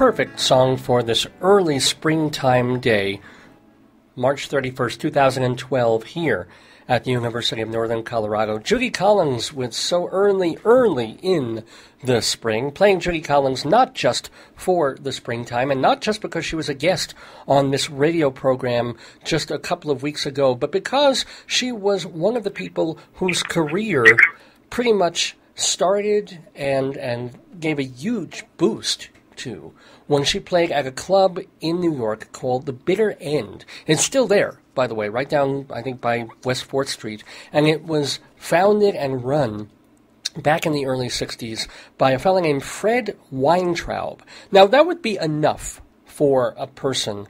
perfect song for this early springtime day, March 31st, 2012, here at the University of Northern Colorado. Judy Collins with So Early in the Spring, playing Judy Collins not just for the springtime and not just because she was a guest on this radio program just a couple of weeks ago, but because she was one of the people whose career pretty much started and gave a huge boost to when she played at a club in New York called The Bitter End. It's still there, by the way, right down, I think, by West 4th Street. And it was founded and run back in the early 60s by a fellow named Fred Weintraub. Now, that would be enough for a person,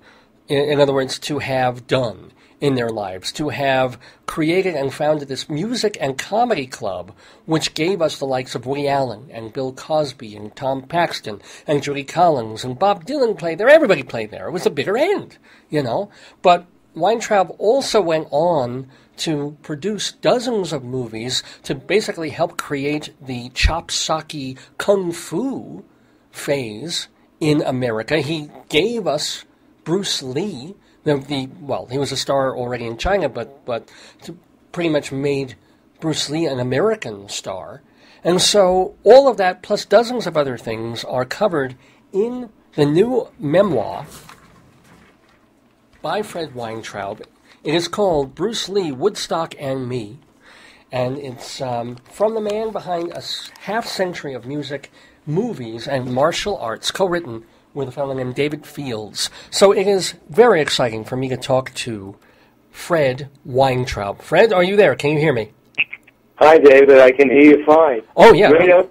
in other words, to have done in their lives, to have created and founded this music and comedy club, which gave us the likes of Woody Allen and Bill Cosby and Tom Paxton and Judy Collins, and Bob Dylan played there. Everybody played there. It was the bitter end, you know. But Weintraub also went on to produce dozens of movies to basically help create the chop-socky kung fu phase in America. He gave us Bruce Lee. Well, he was a star already in China, but pretty much made Bruce Lee an American star. And so all of that, plus dozens of other things, are covered in the new memoir by Fred Weintraub. It is called Bruce Lee, Woodstock and Me, and it's from the man behind a half-century of music, movies, and martial arts, co-written with a fellow named David Fields. So it is very exciting for me to talk to Fred Weintraub. Fred, are you there? Can you hear me? Hi, David. I can hear you fine. Oh, yeah. Radio,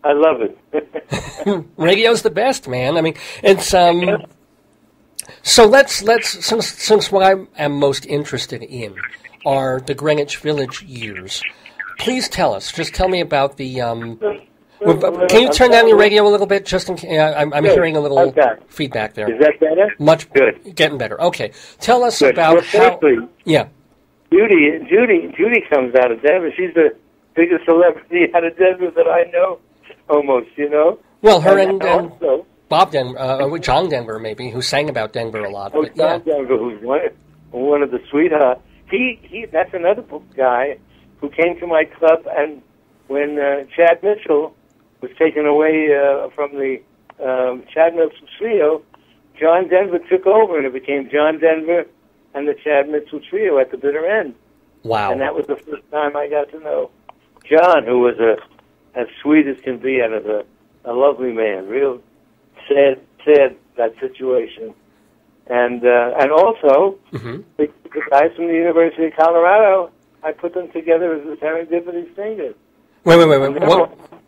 I love it. Radio's the best, man. I mean, it's... So let's since what I am most interested in are the Greenwich Village years, please tell us. Just tell me about the... Can you turn down your radio a little bit? Just in case, I'm hearing a little feedback there. Is that better? Much good. Getting better. Okay. Tell us good. about how... Yeah. Judy comes out of Denver. She's the biggest celebrity out of Denver that I know, almost, you know? Well, her and Bob Denver, John Denver, maybe, who sang about Denver a lot. Oh, John Denver, who's one of the sweethearts. That's another guy who came to my club, and when Chad Mitchell was taken away from the Chad Mitchell Trio, John Denver took over, and it became John Denver and the Chad Mitchell Trio at the bitter end. Wow. And that was the first time I got to know John, who was as sweet as can be and a lovely man. Real sad that situation. And also, the guys from the University of Colorado, I put them together as a serendipity singers. Wait.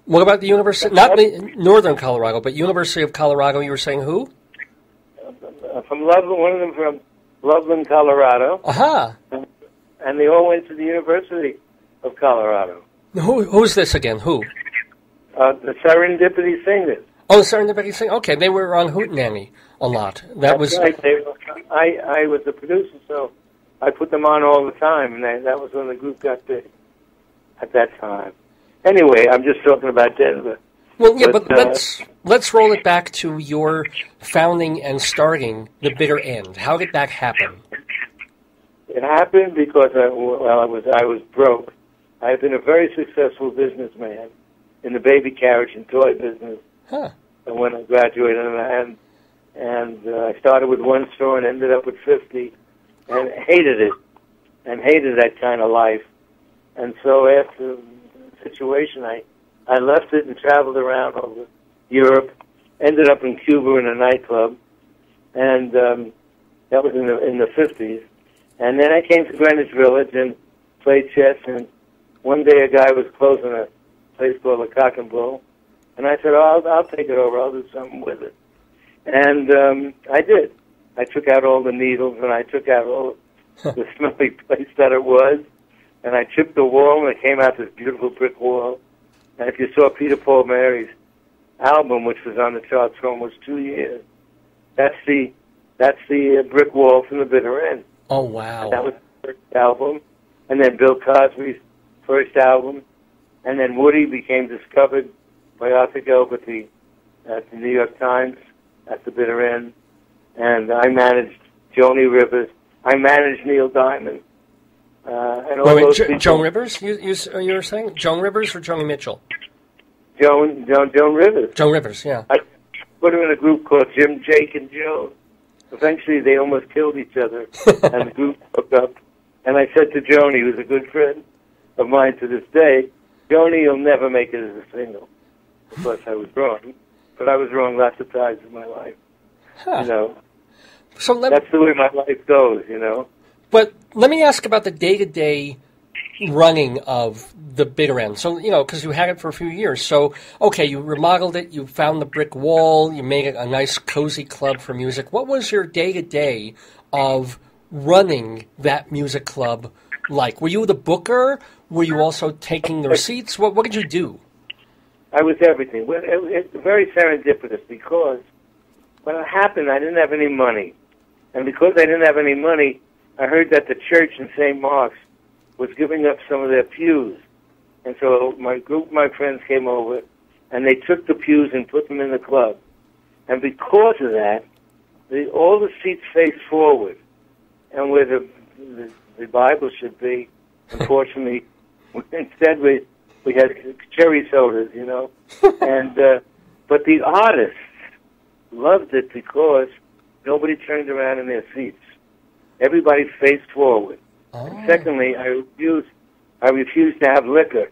What about the University? Not the Northern Colorado, but University of Colorado. You were saying who? From Loveland. One of them from Loveland, Colorado. Aha. And they all went to the University of Colorado. Who's this again? Who? The Serendipity Singers. Oh, the Serendipity Singers. Okay, they were on Hootenanny a lot. That's right. I was the producer, so I put them on all the time, and that was when the group got big at that time. Anyway, I'm just talking about Denver. Well, yeah, but let's roll it back to your founding and starting the bitter end. How did that happen? It happened because I was broke. I had been a very successful businessman in the baby carriage and toy business. Huh. And when I graduated, and I started with one store and ended up with 50, and hated it, and hated that kind of life. And so after situation, I left it and traveled around over Europe, ended up in Cuba in a nightclub, and that was in the 50s. And then I came to Greenwich Village and played chess, and one day a guy was closing a place called the Cock and Bull, and I said, I'll take it over, I'll do something with it. And I did. I took out all the needles, and I took out all the smelly place that it was, and I chipped the wall, and it came out this beautiful brick wall. And if you saw Peter Paul Mary's album, which was on the charts for almost 2 years, that's the brick wall from the bitter end. Oh, wow. And that was the first album. And then Bill Cosby's first album. And then Woody became discovered by Arthur Gilbert at the New York Times at the bitter end, and I managed Joni Rivers. I managed Neil Diamond. And all those people. Joan Rivers? You were saying Joan Rivers or Joni Mitchell? Joan Rivers. Joan Rivers, yeah. I put them in a group called Jim, Jake, and Joan. Eventually, they almost killed each other, and the group broke up. And I said to Joni, who's a good friend of mine to this day, Joni, you'll never make it as a single. Of course, I was wrong, but I was wrong lots of times in my life. Huh. You know, so that's the way my life goes. You know. But let me ask about the day-to-day running of the bitter end. So, you know, because you had it for a few years. So, okay, you remodeled it, you found the brick wall, you made it a nice, cozy club for music. What was your day-to-day of running that music club like? Were you the booker? Were you also taking the receipts? What did you do? I was everything. It's very serendipitous because when it happened, I didn't have any money. And because I didn't have any money, I heard that the church in St. Mark's was giving up some of their pews. And so my group of my friends came over, and they took the pews and put them in the club. And because of that, all the seats faced forward. And where the Bible should be, unfortunately, instead we had cherry sodas, you know. And but the artists loved it because nobody turned around in their seats. Everybody faced forward. Oh. And secondly, I refused to have liquor,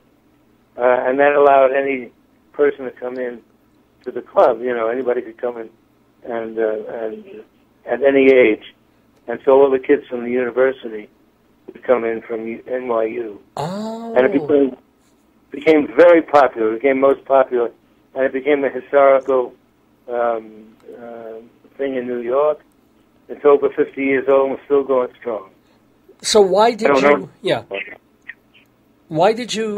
and that allowed any person to come in to the club. You know, anybody could come in, and at any age. And so all the kids from the university would come in from NYU. Oh. And it became very popular. It became most popular, and it became a historical thing in New York. It's over 50 years old and still going strong. So why did you? Know. Yeah. Why did you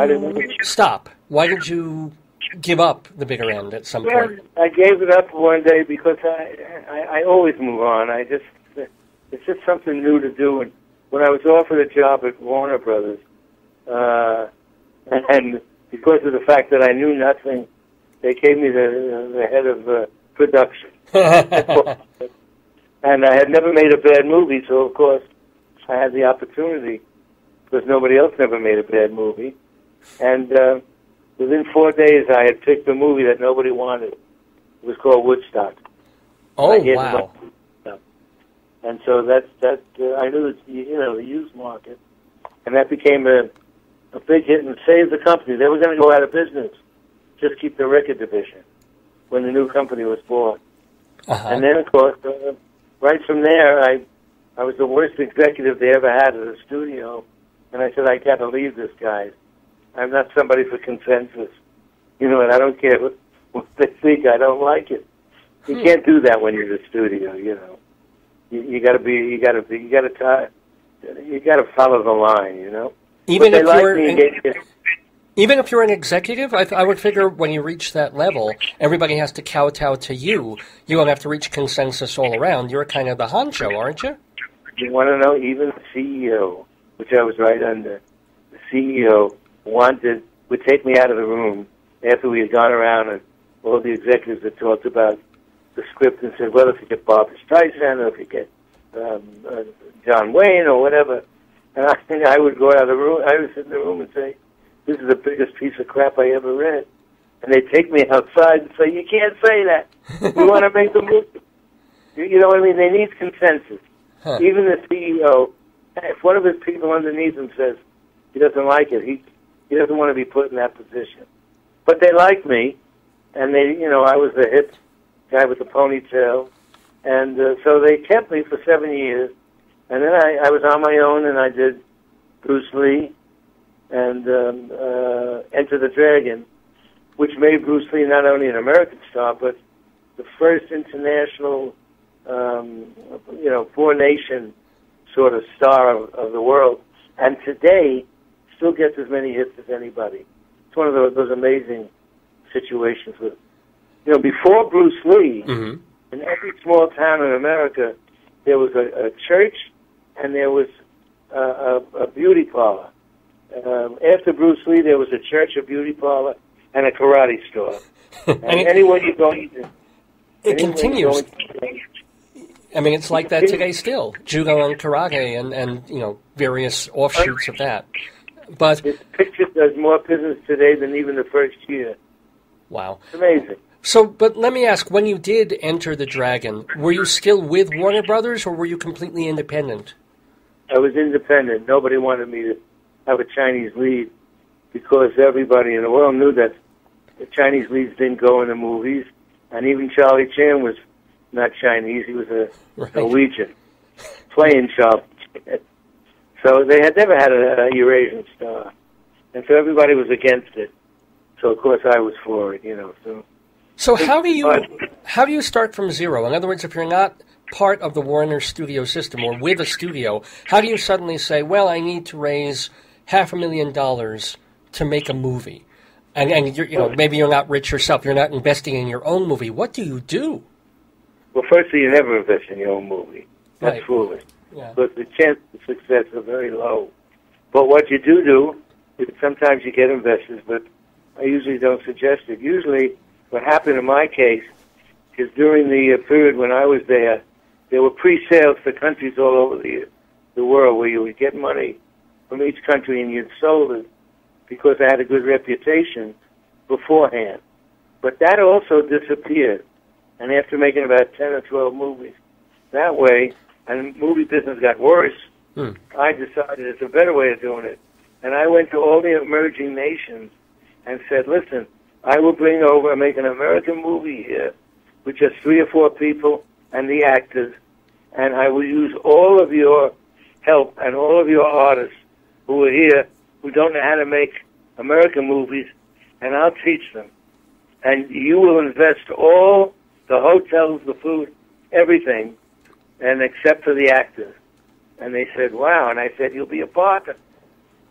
stop? Why did you give up the bitter end at some point? I gave it up one day because I always move on. It's just something new to do. And when I was offered a job at Warner Brothers, and because of the fact that I knew nothing, they gave me the head of production. And I had never made a bad movie, so of course I had the opportunity because nobody else never made a bad movie. And within 4 days, I had picked a movie that nobody wanted. It was called Woodstock. Oh, wow. And so that I knew the used market, and that became a big hit and saved the company. They were going to go out of business, just keep the record division when the new company was bought. Uh-huh. And then, of course, right from there, I was the worst executive they ever had at the studio, and I said, I got to leave this, guys. I'm not somebody for consensus, you know, and I don't care what they think. I don't like it. You can't do that when you're in the studio, you know. You got to follow the line, you know. Even if you're an executive, I would figure when you reach that level, everybody has to kowtow to you. You don't have to reach consensus all around. You're kind of the honcho, aren't you? You want to know, even the CEO, which I was right under, the CEO would take me out of the room after we had gone around and all the executives had talked about the script and said, well, if you get Barbra Streisand or if you get John Wayne or whatever, and I would go out of the room, I would sit in the room and say, this is the biggest piece of crap I ever read. And they'd take me outside and say, you can't say that. You want to make the movie. You know what I mean? They need consensus. Huh. Even the CEO, if one of his people underneath him says he doesn't like it, he doesn't want to be put in that position. But they liked me, and I was the hip guy with the ponytail, and so they kept me for 7 years. And then I was on my own, and I did Bruce Lee and Enter the Dragon, which made Bruce Lee not only an American star, but the first international, four-nation sort of star of the world. And today, still gets as many hits as anybody. It's one of those amazing situations with, before Bruce Lee, mm-hmm. in every small town in America, there was a church and there was a beauty parlor. After Bruce Lee, there was a church, a beauty parlor, and a karate store. And anywhere you go, It continues. I mean, it's like that today still. Judo and karate and you know, various offshoots of that. But this picture does more business today than even the first year. Wow. It's amazing. So, but let me ask, when you did enter the Dragon, were you still with Warner Brothers, or were you completely independent? I was independent. Nobody wanted me to have a Chinese lead because everybody in the world knew that the Chinese leads didn't go in the movies, and even Charlie Chan was not Chinese. He was a Norwegian, playing Charlie Chan. So they had never had a Eurasian star, and so everybody was against it. So of course I was for it, you know. So how do you start from zero? In other words, if you're not part of the Warner studio system or with a studio, how do you suddenly say, well, I need to raise $500,000 to make a movie? And you're, you know, maybe you're not rich yourself. You're not investing in your own movie. What do you do? Well, firstly, you never invest in your own movie. That's foolish. Yeah. But the chances of success are very low. But what you do is sometimes you get investors, but I usually don't suggest it. Usually what happened in my case is during the period when I was there were pre-sales to countries all over the world where you would get money from each country and you'd sold it because I had a good reputation beforehand. But that also disappeared. And after making about 10 or 12 movies that way, and the movie business got worse, I decided it's a better way of doing it. And I went to all the emerging nations and said, listen, I will bring over and make an American movie here with just 3 or 4 people and the actors, and I will use all of your help and all of your artists who are here who don't know how to make American movies, and I'll teach them. And you will invest all the hotels, the food, everything, and except for the actors. And they said, wow. And I said, you'll be a partner.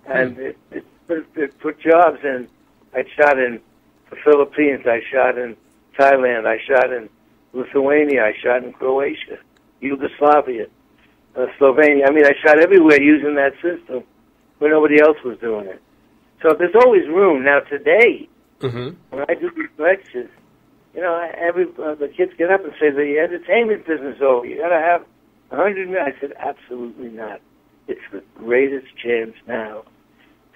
And it put jobs in. I shot in the Philippines. I shot in Thailand. I shot in Lithuania. I shot in Croatia, Yugoslavia, Slovenia. I mean, I shot everywhere using that system where nobody else was doing it. So there's always room. Now, today, when I do these lectures, you know, the kids get up and say, the entertainment business is over. You got to have 100 million. I said, absolutely not. It's the greatest chance now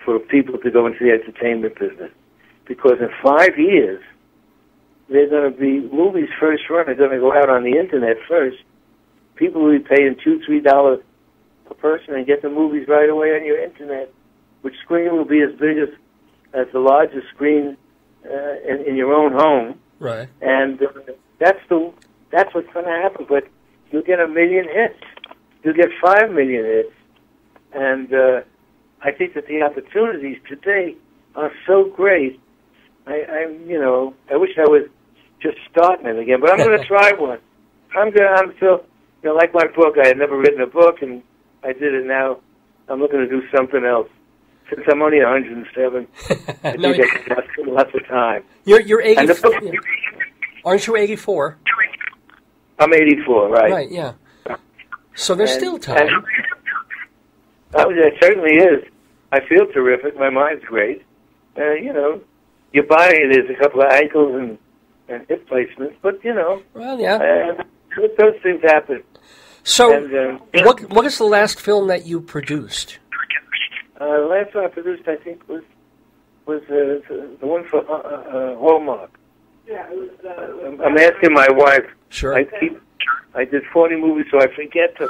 for people to go into the entertainment business. Because in 5 years, they're going to be, movies first run are going to go out on the internet first. People will be paying $2, $3 per person and get the movies right away on your internet, which screen will be as big as the largest screen in your own home. Right. And that's what's going to happen. But you'll get 1 million hits. You'll get 5 million hits. And I think that the opportunities today are so great. I wish I was just starting it again. But I'm going to try one. I'm still, you know, like my book. I had never written a book, and I did it now. I'm looking to do something else. Since I'm only 107, I think I got lots of time. You're 84. Aren't you 84? I'm 84, right? Right, yeah. So there's still time. It certainly is. I feel terrific. My mind's great. You know, your body, there's a couple of ankles and hip placements, but, you know. Well, yeah. Those things happen. So what is the last film that you produced? The last one I produced, I think, was the one for Hallmark. Yeah, it was, I'm asking my wife. Sure. I did 40 movies, so I forget the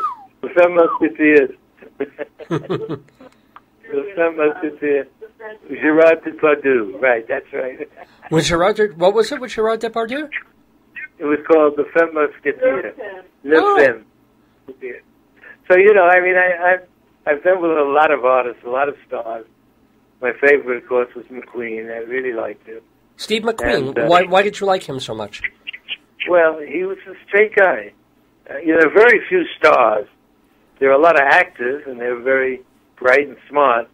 Femme Musketeers. The Femme Musketeers. Gerard Depardieu. Right, that's right. What was it with Gerard Depardieu? It was called The Femme Musketeer. Le Femme. So, you know, I mean, I've done with a lot of artists, a lot of stars. My favorite, of course, was McQueen. I really liked him. Steve McQueen. And, why did you like him so much? Well, he was a straight guy. You know, there are very few stars. There are a lot of actors, and they're very bright and smart.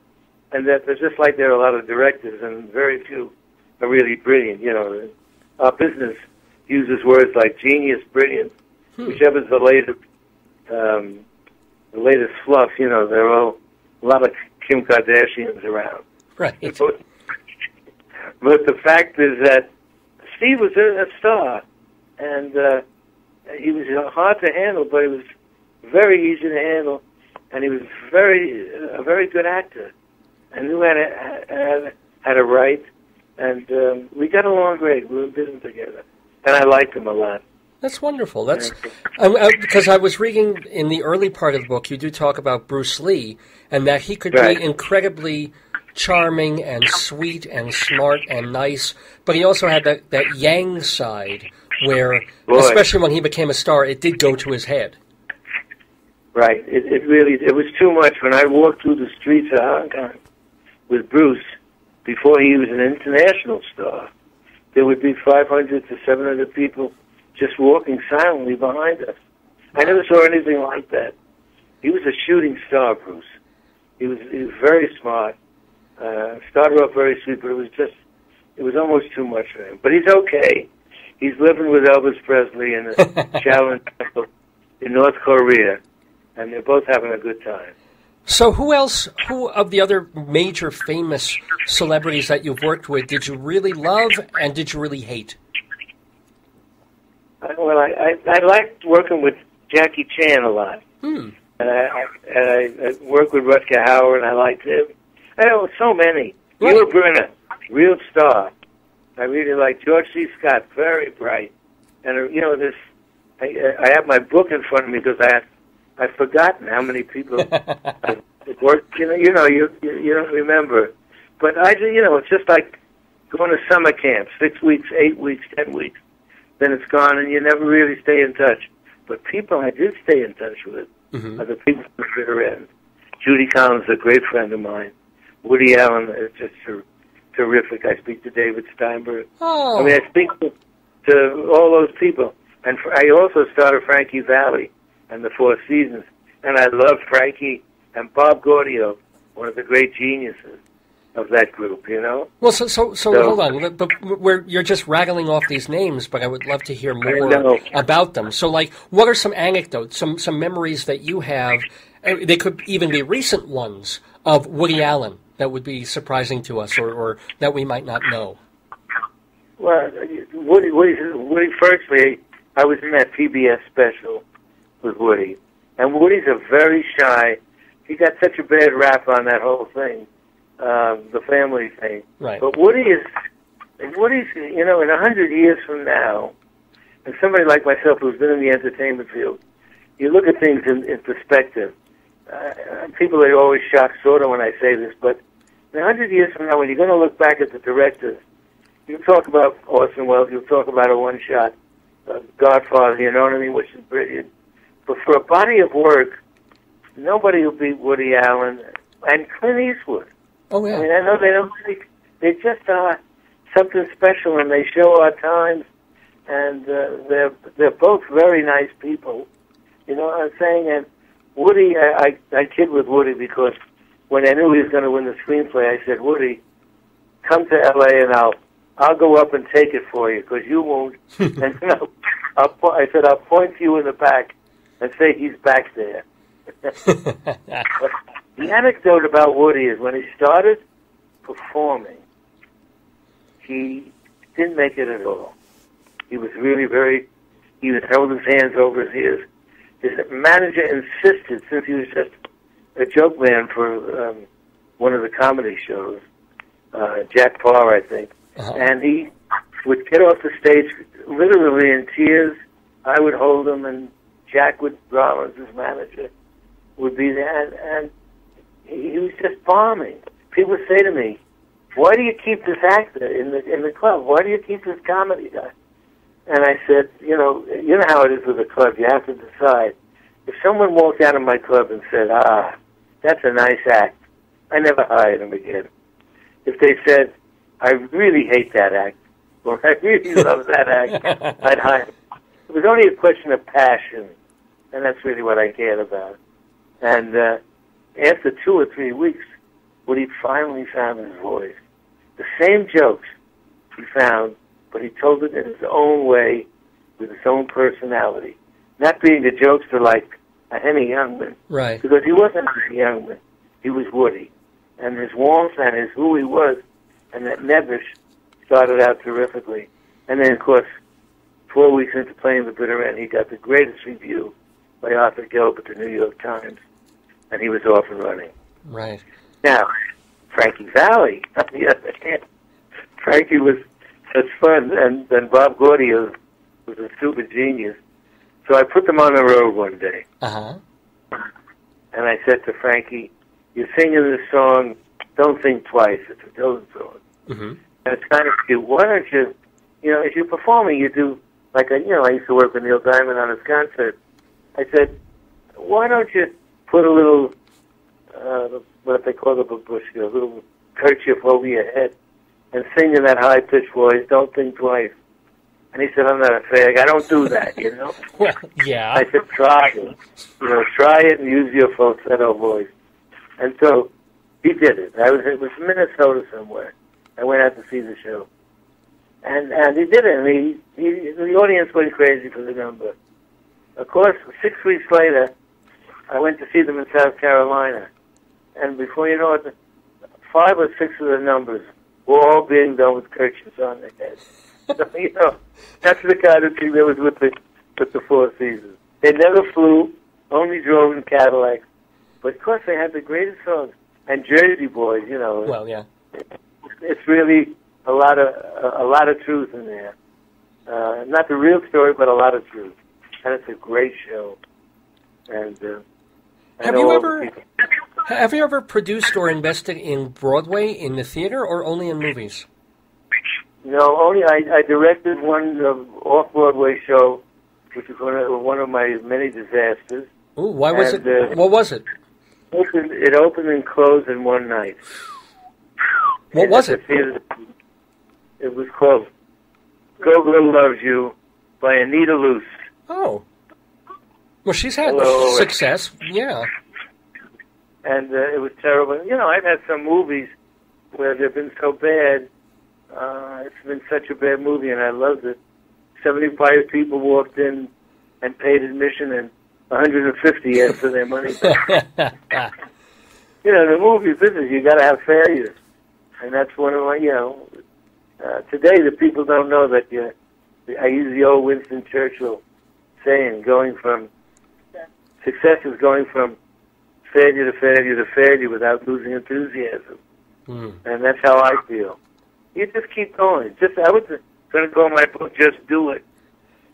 And that there's just like there are a lot of directors, and very few are really brilliant. You know, our business uses words like genius, brilliant, whichever's the latest fluff. You know, there are a lot of Kim Kardashians around. Right. But the fact is that Steve was a star, and hard to handle, but he was very easy to handle, and he was a very good actor, and knew how to write, and we got along great. We were in business together, and I liked him a lot. That's wonderful. That's because I was reading in the early part of the book, you do talk about Bruce Lee, and that he could be incredibly charming and sweet and smart and nice, but he also had that yang side where, especially when he became a star, it did go to his head. Right. It was too much. When I walked through the streets of Hong Kong with Bruce, before he was an international star, there would be 500 to 700 people just walking silently behind us. I never saw anything like that. He was a shooting star, Bruce. He was very smart. Started off very sweet, but it was almost too much for him. But he's okay. He's living with Elvis Presley in the Shaolin Temple in North Korea, and they're both having a good time. So who of the other major famous celebrities that you've worked with did you really love and did you really hate? Well, I liked working with Jackie Chan a lot. And I worked with Rutger Hauer, and I liked him. I know so many. Right. Yul Brynner, real star. I really liked George C. Scott, very bright. And I have my book in front of me because I've forgotten how many people worked. You don't remember. But it's just like going to summer camp, 6 weeks, 8 weeks, 10 weeks. Then it's gone, and you never really stay in touch. But people I did stay in touch with are the people from the bitter end. Judy Collins is a great friend of mine. Woody Allen is just terrific. I speak to David Steinberg. Oh. I mean, I speak to all those people. And I also started Frankie Valli and the Four Seasons. And I love Frankie and Bob Gaudio, one of the great geniuses of that group, Well, so hold on. But you're just rattling off these names, but I would love to hear more about them. So, what are some anecdotes, some memories that you have? They could even be recent ones of Woody Allen that would be surprising to us, or that we might not know. Well, Woody. Firstly, I was in that PBS special with Woody, and Woody's a very shy. He got such a bad rap on that whole thing. The family thing. Right. But Woody's, in 100 years from now, and somebody like myself who's been in the entertainment field, you look at things in perspective. People are always shocked, sort of, when I say this, but in 100 years from now, when you're going to look back at the directors, you'll talk about Orson Welles, you'll talk about a one-shot Godfather, you know what I mean, which is brilliant. But for a body of work, nobody will beat Woody Allen and Clint Eastwood. Oh, yeah. I mean, I know they just are something special, and they show our times, and they're both very nice people. You know what I'm saying? And Woody, I kid with Woody because when I knew he was going to win the screenplay, I said, Woody, come to L.A. and I'll go up and take it for you because you won't. And I said, I'll point to you in the back and say he's back there. The anecdote about Woody is when he started performing, he didn't make it at all. He was really he was held his hands over his ears. His manager insisted, since he was just a joke man for one of the comedy shows, Jack Parr, I think, and he would get off the stage literally in tears. I would hold him, and Jack Rollins, his manager, would be there, and he was just bombing. People would say to me, "Why do you keep this actor in the club? Why do you keep this comedy guy?" And I said, you know how it is with a club. You have to decide. If someone walked out of my club and said, that's a nice act, I never hired him again. If they said, I really hate that act, or I really love that act, I'd hire him. It was only a question of passion, and that's really what I cared about. And after 2 or 3 weeks, Woody finally found his voice. The same jokes he found, but he told it in his own way, with his own personality. Not being the jokester like a Henny Youngman. Right. Because he wasn't Henny Youngman. He was Woody. And his warmth and his who he was, and that Nebish started out terrifically. And then, of course, 4 weeks into playing the bitter end, he got the greatest review by Arthur Gilbert, the New York Times, and he was off and running. Right. Now, Frankie Valli, on the other hand, Frankie was such fun, and then Bob Gordy was a super genius. So I put them on the road one day. Uh-huh. And I said to Frankie, you're singing this song, Don't Think Twice. It's a Dylan song. Mm-hmm. And it's kind of cute. Why don't you, if you're performing, you do, like, I used to work with Neil Diamond on his concert. I said, why don't you put a little, what they call the babushka, a little kerchief over your head and sing in that high-pitched voice, Don't Think Twice. And he said, I'm not a fag. I don't do that, Well, yeah. I said, try it. Try it and use your falsetto voice. And so he did it. It was Minnesota somewhere. I went out to see the show. And he did it. And the audience went crazy for the number. Of course, 6 weeks later, I went to see them in South Carolina. And before you know it, 5 or 6 of the numbers were all being done with kerchiefs on their heads. So, that's the kind of thing that was with the Four Seasons. They never flew, only drove in Cadillacs. But of course, they had the greatest songs. And Jersey Boys, Well, yeah. It's really a lot of truth in there. Not the real story, but a lot of truth. And it's a great show. And Have you ever produced or invested in Broadway, in the theater, or only in movies? No, only I directed one off-Broadway show, which was one of my many disasters. Ooh, why was it? What was it? It opened and closed in one night. What was it? It was called Go-Go Loves You by Anita Luce. Oh. Well, she's had success, yeah. And it was terrible. I've had some movies where they've been so bad. It's been such a bad movie, and I loved it. 75 people walked in and paid admission, and 150 asked for their money back. The movie business, you got to have failures. And that's one of my, today the people don't know that I use the old Winston Churchill saying, success is going from failure to failure to failure without losing enthusiasm. Mm. And that's how I feel. You just keep going. I was going to call my book, Just Do It.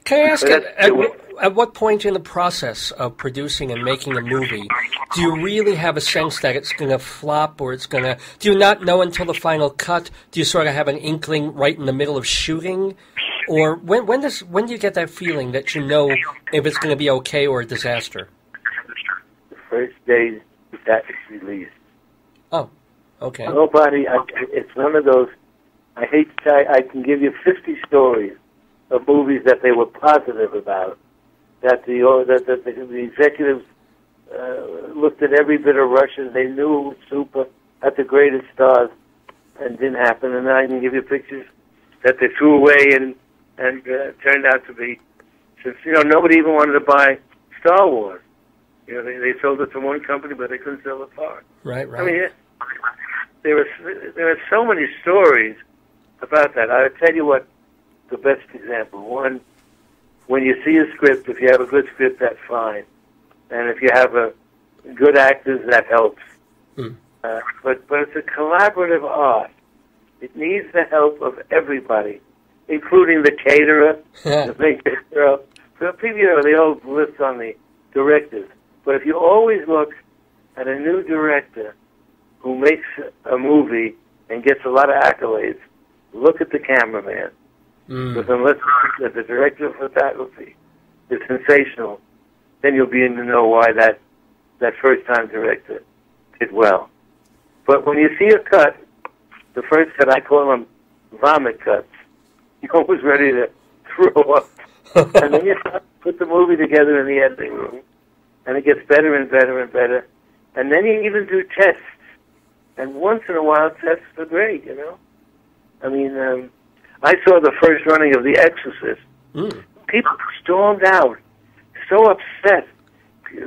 Can I ask, at what point in the process of producing and making a movie do you really have a sense that it's going to flop or do you not know until the final cut? Do you sort of have an inkling right in the middle of shooting? Or when do you get that feeling that you know if it's going to be okay or a disaster? The first day that it's released. Oh, okay. It's one of those, I hate to say, I can give you 50 stories of movies that they were positive about, that the executives looked at every bit of Russian, they knew it was super, at the greatest stars, and didn't happen. And then I can give you pictures that they threw away and turned out to be, since nobody even wanted to buy Star Wars. They sold it to one company, but they couldn't sell the part. Right. I mean, there are so many stories about that. I'll tell you what. The best example. One, when you see a script, if you have a good script, that's fine. And if you have good actors, that helps. Mm. But it's a collaborative art. It needs the help of everybody, including the caterer, the big caterer. So people, they all list on the directors. But if you always look at a new director who makes a movie and gets a lot of accolades, look at the cameraman. Because unless the director of photography is sensational, then you'll be in to know why that first-time director did well. But when you see a cut, the first cut, I call them vomit cuts. You're always ready to throw up. And then you put the movie together in the editing room, and it gets better and better and better. And then you even do tests. And once in a while, tests are great, I mean, I saw the first running of The Exorcist. Mm. People stormed out, so upset,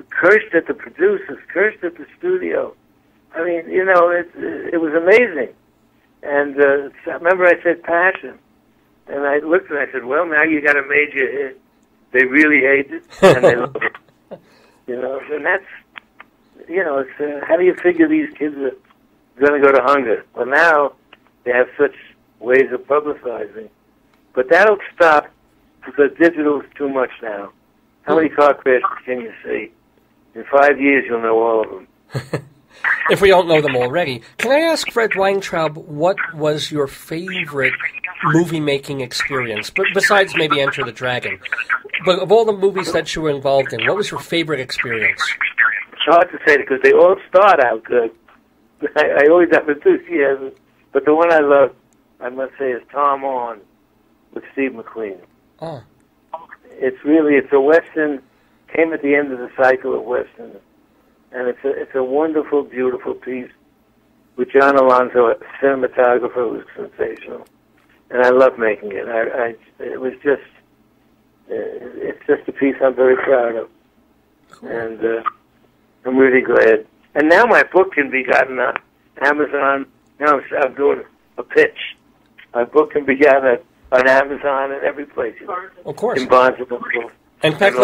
cursed at the producers, cursed at the studio. I mean, it was amazing. And remember I said passion. And I looked and I said, well, now you got a major hit. They really hate it, and they love it. And that's, it's, how do you figure these kids are going to go to hunger? Well, now they have such ways of publicizing. But that'll stop because digital is too much now. How many car crashes can you see? In 5 years, you'll know all of them. If we don't know them already. Can I ask Fred Weintraub, what was your favorite movie-making experience, besides maybe Enter the Dragon? But of all the movies that you were involved in, what was your favorite experience? It's hard to say because they all start out good. I always have enthusiasm. But the one I love, I must say, is Tom On with Steve McQueen. Oh. It's a Western, came at the end of the cycle of Westerns. And it's a wonderful, beautiful piece with John Alonzo, a cinematographer who was sensational. And I love making it. It's just a piece I'm very proud of. Cool. And I'm really glad. And now my book can be gotten on Amazon. Now I'm doing a pitch. My book can be gotten on Amazon and every place. Of course. In Barnes & Noble. In fact,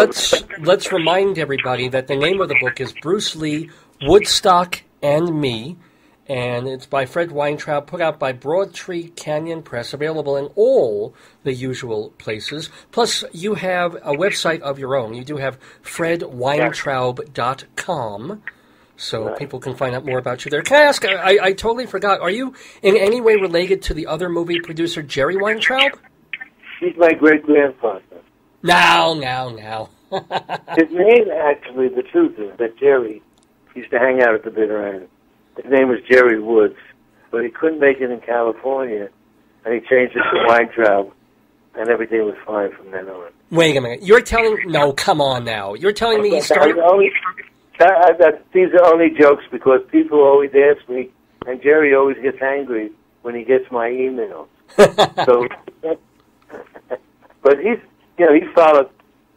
let's remind everybody that the name of the book is Bruce Lee, Woodstock, and Me, and it's by Fred Weintraub, put out by Broadtree Canyon Press, available in all the usual places. Plus, you have a website of your own. You do have fredweintraub.com, so people can find out more about you there. Can I ask, I totally forgot, are you in any way related to the other movie producer, Jerry Weintraub? He's my great-grandfather. Now. His name, actually, the truth is that Jerry used to hang out at the Bitter End. His name was Jerry Woods, but he couldn't make it in California, and he changed it to Weintraub, and everything was fine from then on. Wait a minute. You're telling... No, come on now. You're telling me he started... These are only jokes because people always ask me, and Jerry always gets angry when he gets my emails. But he's...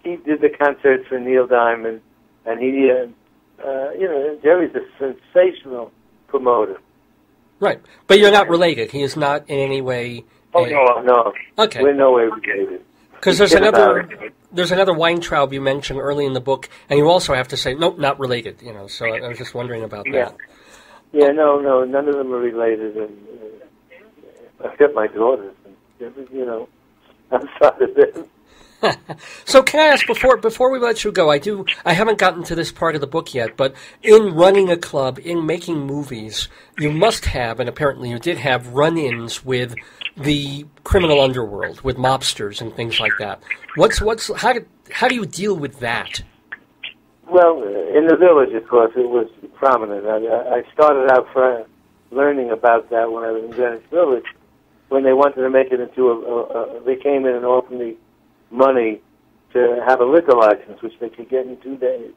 he did the concerts for Neil Diamond, and Jerry's a sensational promoter. Right. But you're not related. He is not in any way... No. Okay. We're no way related. Because there's another Weintraub you mentioned early in the book, and you also have to say, nope, not related, so I was just wondering about that. Yeah, no, none of them are related, and except my daughters. And, I'm sorry them. So can I ask, before we let you go, I haven't gotten to this part of the book yet, but in running a club, in making movies, you must have, and apparently you did have, run-ins with the criminal underworld, with mobsters and things like that. How do you deal with that? Well, in the village, of course, it was prominent. I started out learning about that when I was in Greenwich Village, when they wanted to make it into they came in and offered me money to have a liquor license, which they could get in 2 days.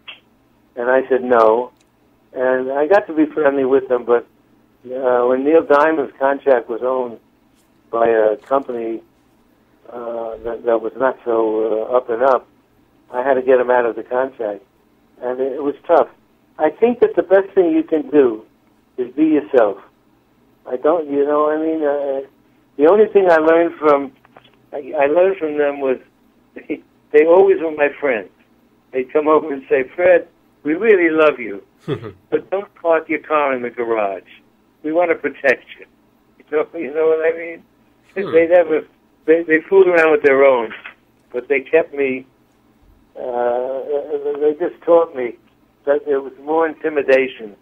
And I said no. And I got to be friendly with them, but when Neil Diamond's contract was owned by a company that was not so up and up, I had to get him out of the contract. And it was tough. I think that the best thing you can do is be yourself. The only thing I learned from them was they always were my friends. They'd come over and say, Fred, we really love you, but don't park your car in the garage. We want to protect you. You know what I mean? They fooled around with their own, but they kept me, they just taught me that there was more intimidation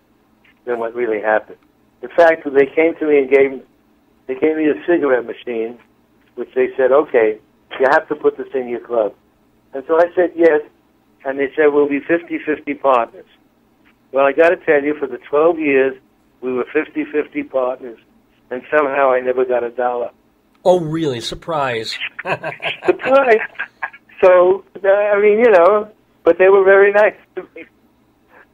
than what really happened. In fact, they came to me and gave me a cigarette machine, which they said, okay, you have to put this in your club. And so I said yes, and they said, we'll be 50-50 partners. Well, I got to tell you, for the 12 years, we were 50-50 partners, and somehow I never got $1. Oh, really? Surprise. Surprise. So, but they were very nice to me.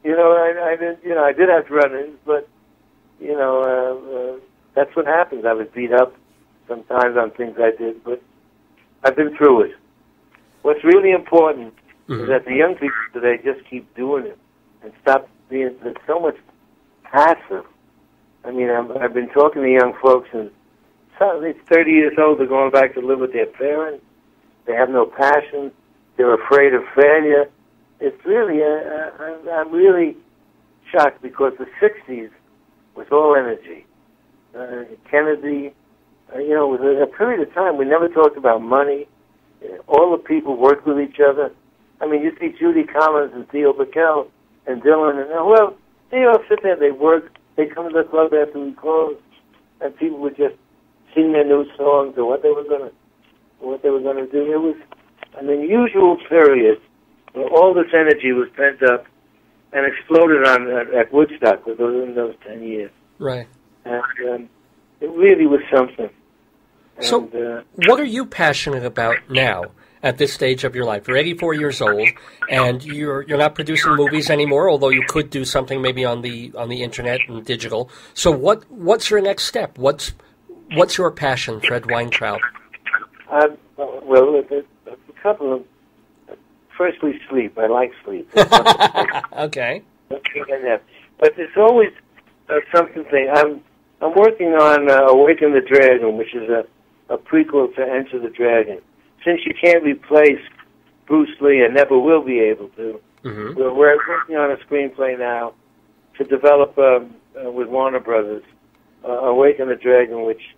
I did have run-ins, but, that's what happens. I was beat up sometimes on things I did, but I've been through it. What's really important is that the young people today just keep doing it and stop being so much passive. I mean, I've been talking to young folks, and It's 30 years old. They're going back to live with their parents. They have no passion. They're afraid of failure. It's really, I'm really shocked because the 60s was all energy. Kennedy, it was a period of time we never talked about money. All the people worked with each other. I mean, you see Judy Collins and Theo Bickel and Dylan, and they all sit there, they work, they come to the club after we close, and people would just sing their new songs or what they were going to do. It was an unusual period where all this energy was pent up and exploded at Woodstock within those 10 years. Right. And it really was something. So, what are you passionate about now at this stage of your life? You're 84 years old, and you're not producing movies anymore, although you could do something maybe on the internet and digital. So, what's your next step? What's your passion, Fred Weintraub? Well, a couple of. Firstly, sleep. I like sleep. Okay. But there's always something. I'm working on Awaken the Dragon, which is a prequel to Enter the Dragon. Since you can't replace Bruce Lee and never will be able to, we're working on a screenplay now to develop with Warner Brothers Awaken the Dragon, which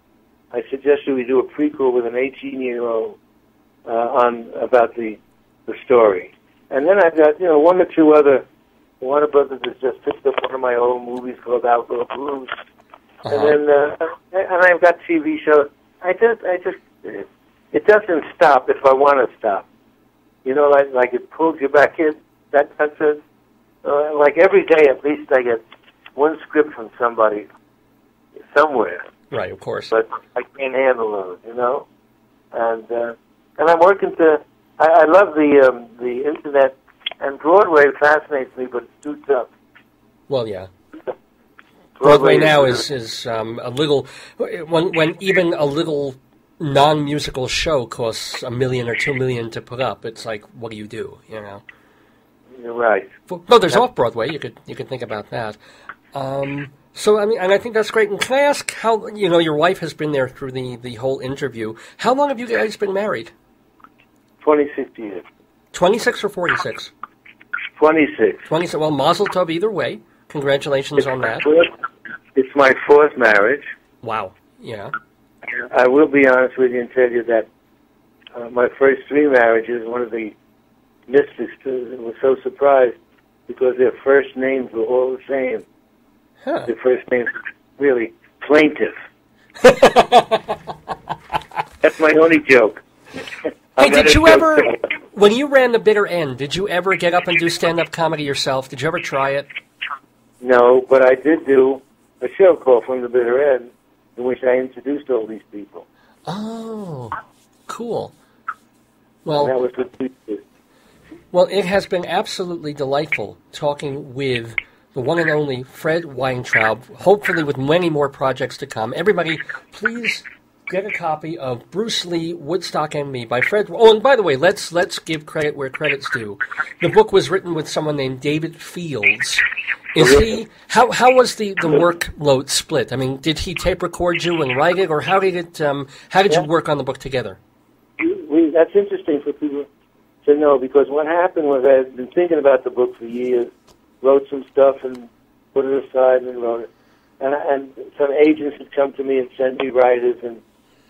I suggested we do a prequel with an 18-year-old about the story. And then I've got one or two other. Warner Brothers has just picked up one of my old movies called Outlaw Blues. And then, and I've got TV shows. It doesn't stop if I want to stop. Like it pulls you back in. That's it. Like every day at least I get one script from somebody, somewhere. Right, of course. But I can't handle those, And I'm working to, I love the internet, and Broadway fascinates me, but it's too tough. Well, yeah. Broadway now is a little, when even a little non-musical show costs $1 million or $2 million to put up, it's like, what do you do, You're right. No, there's off-Broadway, you could think about that. So, and I think that's great. And can I ask how, your wife has been there through the whole interview. How long have you guys been married? 26 years. 26 or 46? 26. 26. Well, mazel tov either way. Congratulations on that. It's my fourth marriage. Wow. Yeah. I will be honest with you and tell you that my first three marriages, one of the mystics was so surprised because their first names were all the same. Huh. Their first names were really plaintive. That's my only joke. Hey, did you ever, when you ran The Bitter End, did you ever get up and do stand-up comedy yourself? Did you ever try it? No, but I did do a show called From the Bitter End, in which I introduced all these people. Oh, cool. Well, and that was what we did. Well, it has been absolutely delightful talking with the one and only Fred Weintraub, hopefully with many more projects to come. Everybody, please get a copy of Bruce Lee, Woodstock and Me by Fred. Oh, and by the way, let's give credit where credit's due. The book was written with someone named David Fields. How was the workload split? I mean, did he tape record you and write it, or how did you work on the book together? That's interesting for people to know, because what happened was I had been thinking about the book for years, wrote some stuff and put it aside and wrote it. And some agents had come to me and sent me writers, and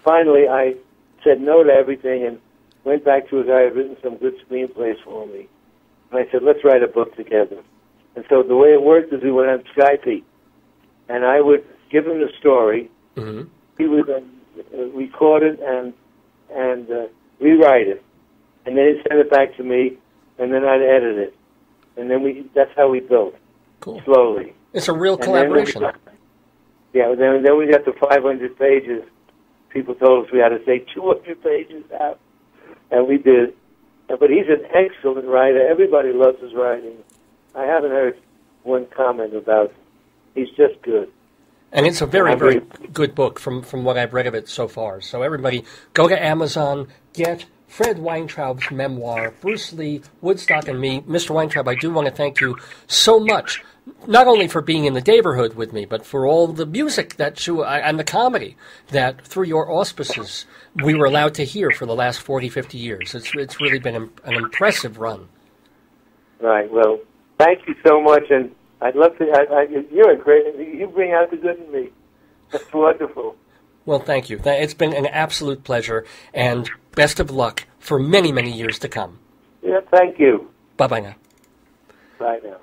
finally I said no to everything and went back to a guy who had written some good screenplays for me. And I said, let's write a book together. And so the way it worked is we went on Skype, and I would give him the story. Mm-hmm. He would record it and rewrite it. And then he'd send it back to me, and then I'd edit it. And then that's how we built. Cool. Slowly. It's a real collaboration. Then we got to 500 pages. People told us we had to take 200 pages out. And we did. But he's an excellent writer. Everybody loves his writing. I haven't heard one comment about it. He's just good. And it's a very, very good book from what I've read of it so far. So everybody, go to Amazon, get Fred Weintraub's memoir, Bruce Lee, Woodstock, and Me. Mr. Weintraub, I do want to thank you so much, not only for being in the neighborhood with me, but for all the music that you, and the comedy that, through your auspices, we were allowed to hear for the last 40, 50 years. It's really been an impressive run. Right. Well, thank you so much, and I'd love to. You're great. You bring out the good in me. That's wonderful. Well, thank you. It's been an absolute pleasure, and best of luck for many, many years to come. Yeah, thank you. Bye-bye now. Bye now.